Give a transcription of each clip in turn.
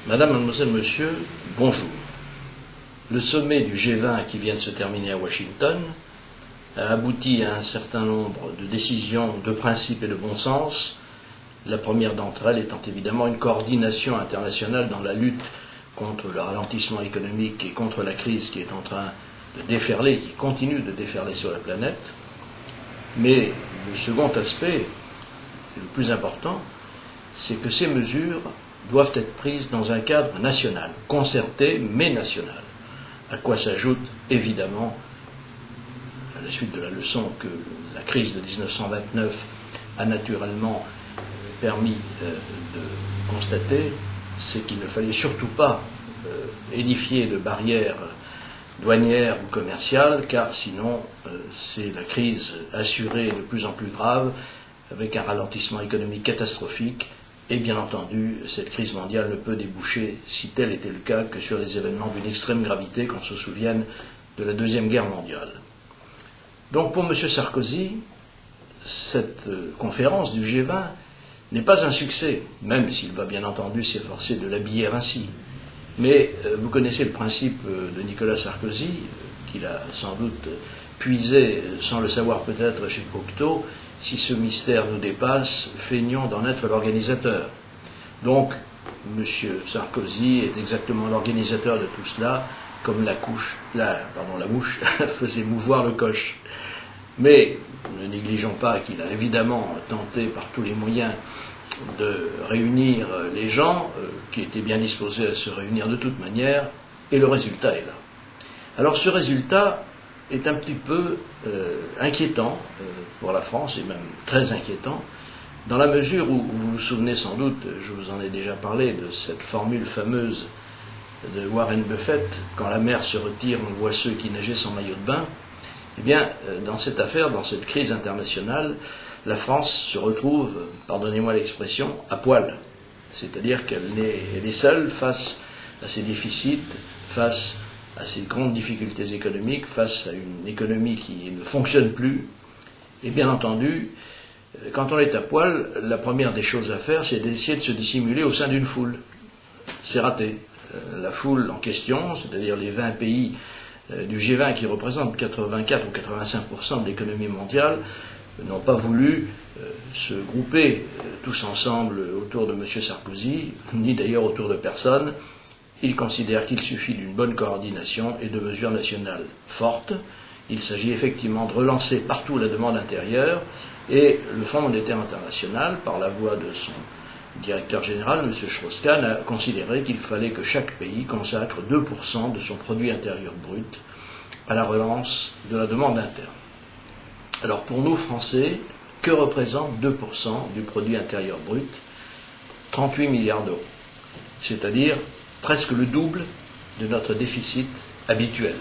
Madame, mademoiselle, monsieur, bonjour. Le sommet du G20 qui vient de se terminer à Washington a abouti à un certain nombre de décisions de principe et de bon sens, la première d'entre elles étant évidemment une coordination internationale dans la lutte contre le ralentissement économique et contre la crise qui est en train de déferler, qui continue de déferler sur la planète. Mais le second aspect, le plus important, c'est que ces mesures doivent être prises dans un cadre national, concerté mais national, à quoi s'ajoute évidemment, à la suite de la leçon que la crise de 1929 a naturellement permis de constater, c'est qu'il ne fallait surtout pas édifier de barrières douanières ou commerciales, car sinon c'est la crise assurée de plus en plus grave, avec un ralentissement économique catastrophique, et bien entendu, cette crise mondiale ne peut déboucher, si tel était le cas, que sur des événements d'une extrême gravité, qu'on se souvienne de la Deuxième Guerre mondiale. Donc pour M. Sarkozy, cette conférence du G20 n'est pas un succès, même s'il va bien entendu s'efforcer de l'habiller ainsi. Mais vous connaissez le principe de Nicolas Sarkozy, qu'il a sans doute puisé, sans le savoir peut-être, chez Cocteau. Si ce mystère nous dépasse, feignons d'en être l'organisateur. Donc, M. Sarkozy est exactement l'organisateur de tout cela, comme la mouche faisait mouvoir le coche. Mais ne négligeons pas qu'il a évidemment tenté par tous les moyens de réunir les gens qui étaient bien disposés à se réunir de toute manière, et le résultat est là. Alors ce résultat est un petit peu inquiétant pour la France, et même très inquiétant, dans la mesure où, vous vous souvenez sans doute, je vous en ai déjà parlé, de cette formule fameuse de Warren Buffett, quand la mer se retire, on voit ceux qui nageaient sans maillot de bain. Eh bien, dans cette affaire, dans cette crise internationale, la France se retrouve, pardonnez-moi l'expression, à poil. C'est-à-dire qu'elle est seule face à ses déficits, face à ces grandes difficultés économiques, face à une économie qui ne fonctionne plus. Et bien entendu, quand on est à poil, la première des choses à faire, c'est d'essayer de se dissimuler au sein d'une foule. C'est raté. La foule en question, c'est-à-dire les 20 pays du G20 qui représentent 84 ou 85% de l'économie mondiale, n'ont pas voulu se grouper tous ensemble autour de M. Sarkozy, ni d'ailleurs autour de personne. Ils considèrent qu'il suffit d'une bonne coordination et de mesures nationales fortes. Il s'agit effectivement de relancer partout la demande intérieure, et le Fonds monétaire international, par la voix de son directeur général, M. Strauss-Kahn, a considéré qu'il fallait que chaque pays consacre 2% de son produit intérieur brut à la relance de la demande interne. Alors pour nous, Français, que représente 2% du produit intérieur brut? 38 milliards d'euros. C'est-à-dire presque le double de notre déficit habituel.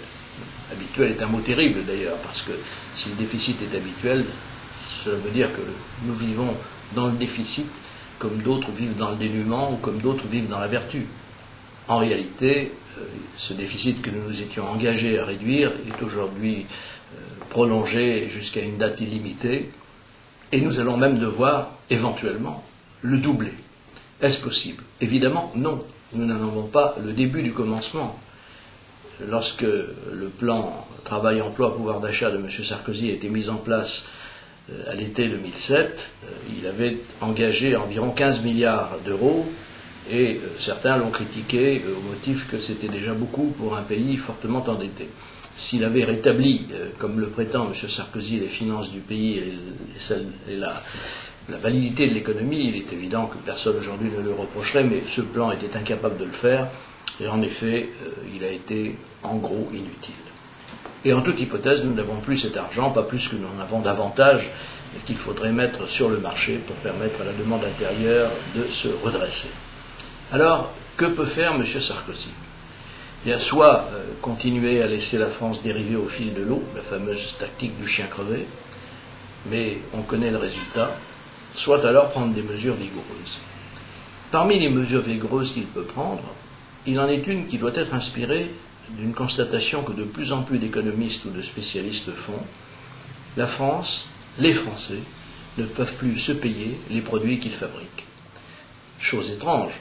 Habituel est un mot terrible d'ailleurs, parce que si le déficit est habituel, cela veut dire que nous vivons dans le déficit comme d'autres vivent dans le dénuement ou comme d'autres vivent dans la vertu. En réalité, ce déficit que nous nous étions engagés à réduire est aujourd'hui prolongé jusqu'à une date illimitée, et nous allons même devoir, éventuellement, le doubler. Est-ce possible? Évidemment, non. Nous n'en avons pas le début du commencement. Lorsque le plan travail-emploi-pouvoir d'achat de M. Sarkozy a été mis en place à l'été 2007, il avait engagé environ 15 milliards d'euros, et certains l'ont critiqué au motif que c'était déjà beaucoup pour un pays fortement endetté. S'il avait rétabli, comme le prétend M. Sarkozy, les finances du pays et la validité de l'économie, il est évident que personne aujourd'hui ne le reprocherait, mais ce plan était incapable de le faire, et en effet, il a été en gros inutile. Et en toute hypothèse, nous n'avons plus cet argent, pas plus que nous en avons davantage, et qu'il faudrait mettre sur le marché pour permettre à la demande intérieure de se redresser. Alors, que peut faire M. Sarkozy? Bien, soit continuer à laisser la France dériver au fil de l'eau, la fameuse tactique du chien crevé, mais on connaît le résultat, soit alors prendre des mesures vigoureuses. Parmi les mesures vigoureuses qu'il peut prendre, il en est une qui doit être inspirée d'une constatation que de plus en plus d'économistes ou de spécialistes font. La France, les Français, ne peuvent plus se payer les produits qu'ils fabriquent. Chose étrange,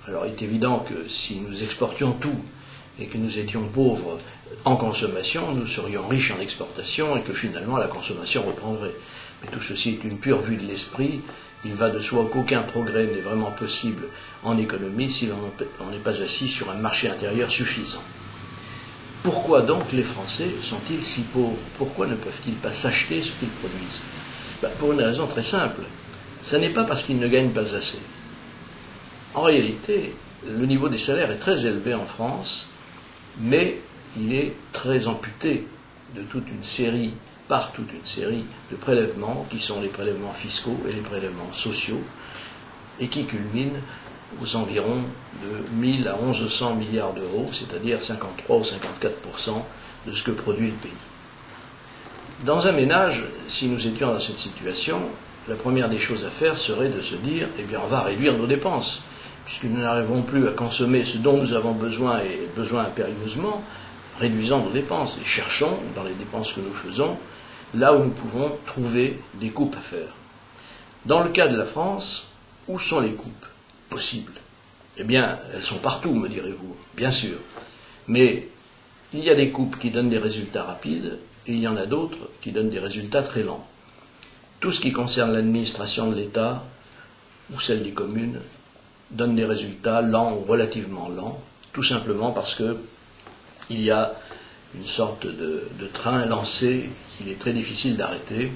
Alors il est évident que si nous exportions tout et que nous étions pauvres en consommation, nous serions riches en exportation et que finalement la consommation reprendrait. Mais tout ceci est une pure vue de l'esprit. Il va de soi qu'aucun progrès n'est vraiment possible en économie si l'on n'est pas assis sur un marché intérieur suffisant. Pourquoi donc les Français sont-ils si pauvres? Pourquoi ne peuvent-ils pas s'acheter ce qu'ils produisent? Pour une raison très simple. Ce n'est pas parce qu'ils ne gagnent pas assez. En réalité, le niveau des salaires est très élevé en France, mais il est très amputé de toute une série de prélèvements qui sont les prélèvements fiscaux et les prélèvements sociaux et qui culminent aux environs de 1000 à 1100 milliards d'euros, c'est-à-dire 53 ou 54% de ce que produit le pays. Dans un ménage, si nous étions dans cette situation, la première des choses à faire serait de se dire, eh bien on va réduire nos dépenses, puisque nous n'arrivons plus à consommer ce dont nous avons besoin et besoin impérieusement, réduisons nos dépenses et cherchons, dans les dépenses que nous faisons, là où nous pouvons trouver des coupes à faire. Dans le cas de la France, où sont les coupes possibles? Eh bien, elles sont partout, me direz-vous, bien sûr. Mais il y a des coupes qui donnent des résultats rapides, et il y en a d'autres qui donnent des résultats très lents. Tout ce qui concerne l'administration de l'État, ou celle des communes, donne des résultats lents ou relativement lents, tout simplement parce que il y a une sorte de train lancé qu'il est très difficile d'arrêter,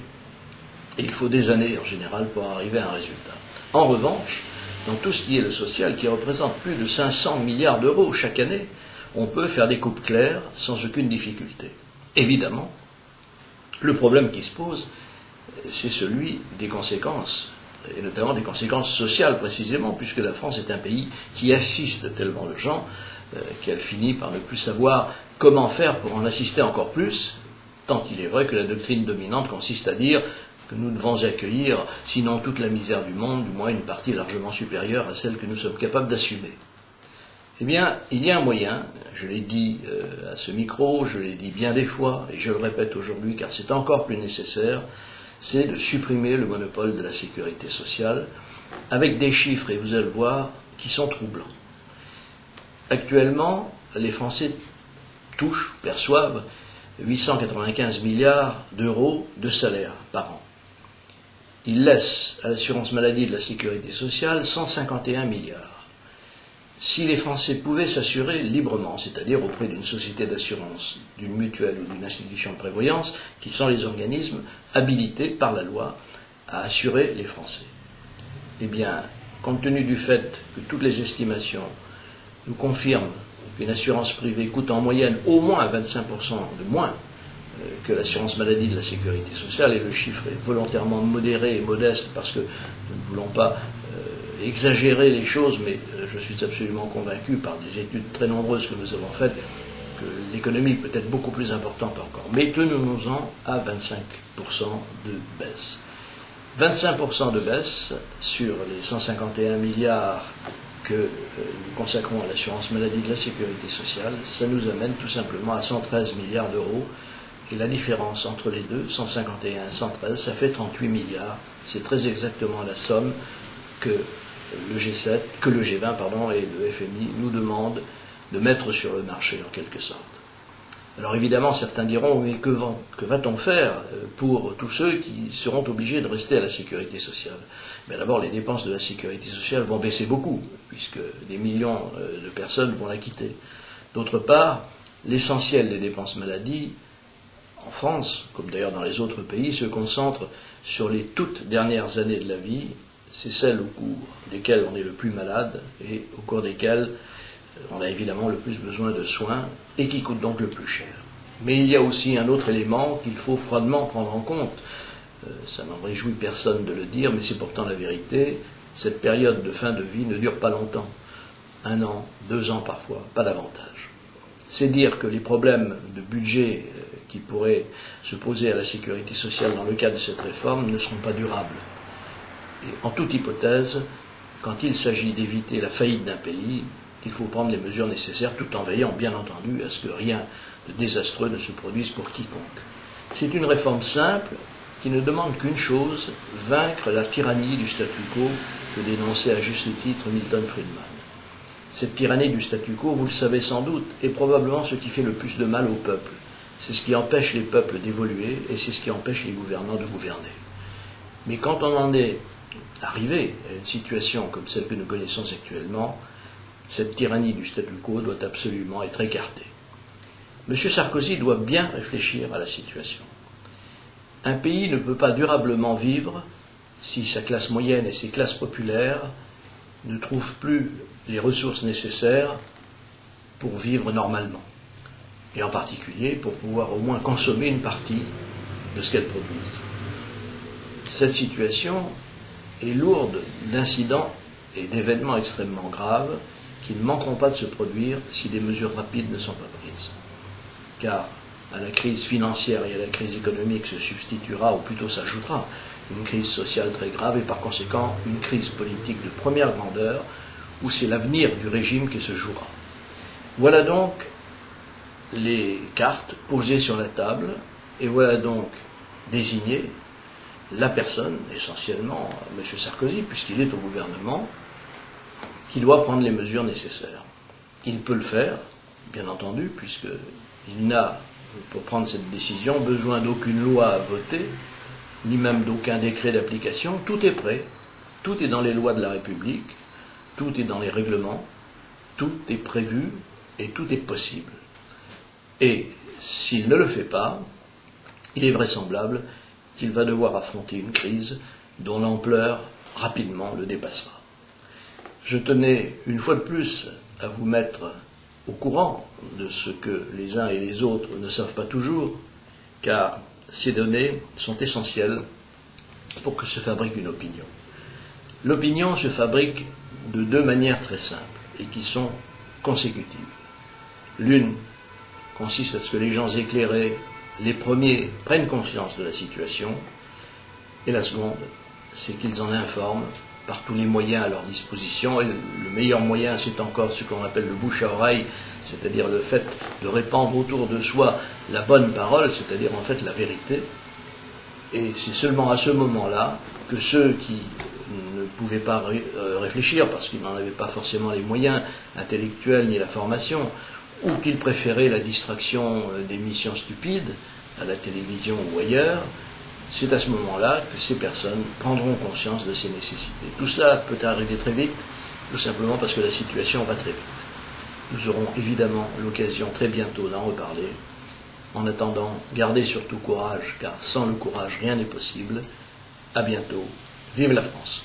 et il faut des années en général pour arriver à un résultat. En revanche, dans tout ce qui est le social, qui représente plus de 500 milliards d'euros chaque année, on peut faire des coupes claires sans aucune difficulté. Évidemment, le problème qui se pose, c'est celui des conséquences, et notamment des conséquences sociales précisément, puisque la France est un pays qui assiste tellement de gens qu'elle finit par ne plus savoir comment faire pour en assister encore plus, tant il est vrai que la doctrine dominante consiste à dire que nous devons accueillir, sinon toute la misère du monde, du moins une partie largement supérieure à celle que nous sommes capables d'assumer. Eh bien, il y a un moyen, je l'ai dit à ce micro, je l'ai dit bien des fois, et je le répète aujourd'hui car c'est encore plus nécessaire, c'est de supprimer le monopole de la sécurité sociale, avec des chiffres, et vous allez le voir, qui sont troublants. Actuellement, les Français perçoivent 895 milliards d'euros de salaire par an. Ils laissent à l'assurance maladie de la sécurité sociale 151 milliards. Si les Français pouvaient s'assurer librement, c'est-à-dire auprès d'une société d'assurance, d'une mutuelle ou d'une institution de prévoyance, qui sont les organismes habilités par la loi à assurer les Français, eh bien, compte tenu du fait que toutes les estimations nous confirment qu'une assurance privée coûte en moyenne au moins 25% de moins que l'assurance maladie de la sécurité sociale, et le chiffre est volontairement modéré et modeste parce que nous ne voulons pas exagérer les choses, mais je suis absolument convaincu par des études très nombreuses que nous avons faites que l'économie peut être beaucoup plus importante encore. Mais tenons-nous-en à 25% de baisse. 25% de baisse sur les 151 milliards que nous consacrons à l'assurance maladie de la sécurité sociale, ça nous amène tout simplement à 113 milliards d'euros. Et la différence entre les deux, 151 et 113, ça fait 38 milliards. C'est très exactement la somme que le G20 et le FMI nous demandent de mettre sur le marché en quelque sorte. Alors évidemment, certains diront, mais que va-t-on faire pour tous ceux qui seront obligés de rester à la sécurité sociale? Mais d'abord, les dépenses de la sécurité sociale vont baisser beaucoup, puisque des millions de personnes vont la quitter. D'autre part, l'essentiel des dépenses maladie, en France, comme d'ailleurs dans les autres pays, se concentre sur les toutes dernières années de la vie. C'est celles au cours desquelles on est le plus malade et au cours desquelles on a évidemment le plus besoin de soins et qui coûtent donc le plus cher. Mais il y a aussi un autre élément qu'il faut froidement prendre en compte. Ça n'en réjouit personne de le dire, mais c'est pourtant la vérité. Cette période de fin de vie ne dure pas longtemps. 1 an, 2 ans parfois, pas davantage. C'est dire que les problèmes de budget qui pourraient se poser à la sécurité sociale dans le cadre de cette réforme ne seront pas durables. Et en toute hypothèse, quand il s'agit d'éviter la faillite d'un pays, il faut prendre les mesures nécessaires tout en veillant, bien entendu, à ce que rien de désastreux ne se produise pour quiconque. C'est une réforme simple qui ne demande qu'une chose, vaincre la tyrannie du statu quo que dénonçait à juste titre Milton Friedman. Cette tyrannie du statu quo, vous le savez sans doute, est probablement ce qui fait le plus de mal au peuple. C'est ce qui empêche les peuples d'évoluer et c'est ce qui empêche les gouvernants de gouverner. Mais quand on en est arrivé à une situation comme celle que nous connaissons actuellement, cette tyrannie du statu quo doit absolument être écartée. M. Sarkozy doit bien réfléchir à la situation. Un pays ne peut pas durablement vivre si sa classe moyenne et ses classes populaires ne trouvent plus les ressources nécessaires pour vivre normalement, et en particulier pour pouvoir au moins consommer une partie de ce qu'elles produisent. Cette situation est lourde d'incidents et d'événements extrêmement graves qui ne manqueront pas de se produire si des mesures rapides ne sont pas prises. Car à la crise financière et à la crise économique se substituera, ou plutôt s'ajoutera, une crise sociale très grave et par conséquent une crise politique de première grandeur où c'est l'avenir du régime qui se jouera. Voilà donc les cartes posées sur la table et voilà donc désigné la personne, essentiellement M. Sarkozy, puisqu'il est au gouvernement, qui doit prendre les mesures nécessaires. Il peut le faire, bien entendu, puisqu'il n'a, pour prendre cette décision, besoin d'aucune loi à voter, ni même d'aucun décret d'application. Tout est prêt, tout est dans les lois de la République, tout est dans les règlements, tout est prévu et tout est possible. Et s'il ne le fait pas, il est vraisemblable qu'il va devoir affronter une crise dont l'ampleur rapidement le dépassera. Je tenais une fois de plus à vous mettre au courant de ce que les uns et les autres ne savent pas toujours, car ces données sont essentielles pour que se fabrique une opinion. L'opinion se fabrique de deux manières très simples et qui sont consécutives. L'une consiste à ce que les gens éclairés, les premiers, prennent conscience de la situation, et la seconde, c'est qu'ils en informent par tous les moyens à leur disposition, et le meilleur moyen, c'est encore ce qu'on appelle le bouche à oreille, c'est-à-dire le fait de répandre autour de soi la bonne parole, c'est-à-dire en fait la vérité. Et c'est seulement à ce moment-là que ceux qui ne pouvaient pas réfléchir, parce qu'ils n'en avaient pas forcément les moyens intellectuels ni la formation, ou qu'ils préféraient la distraction d'émissions stupides à la télévision ou ailleurs, c'est à ce moment-là que ces personnes prendront conscience de ces nécessités. Tout ça peut arriver très vite, tout simplement parce que la situation va très vite. Nous aurons évidemment l'occasion très bientôt d'en reparler. En attendant, gardez surtout courage, car sans le courage, rien n'est possible. À bientôt. Vive la France!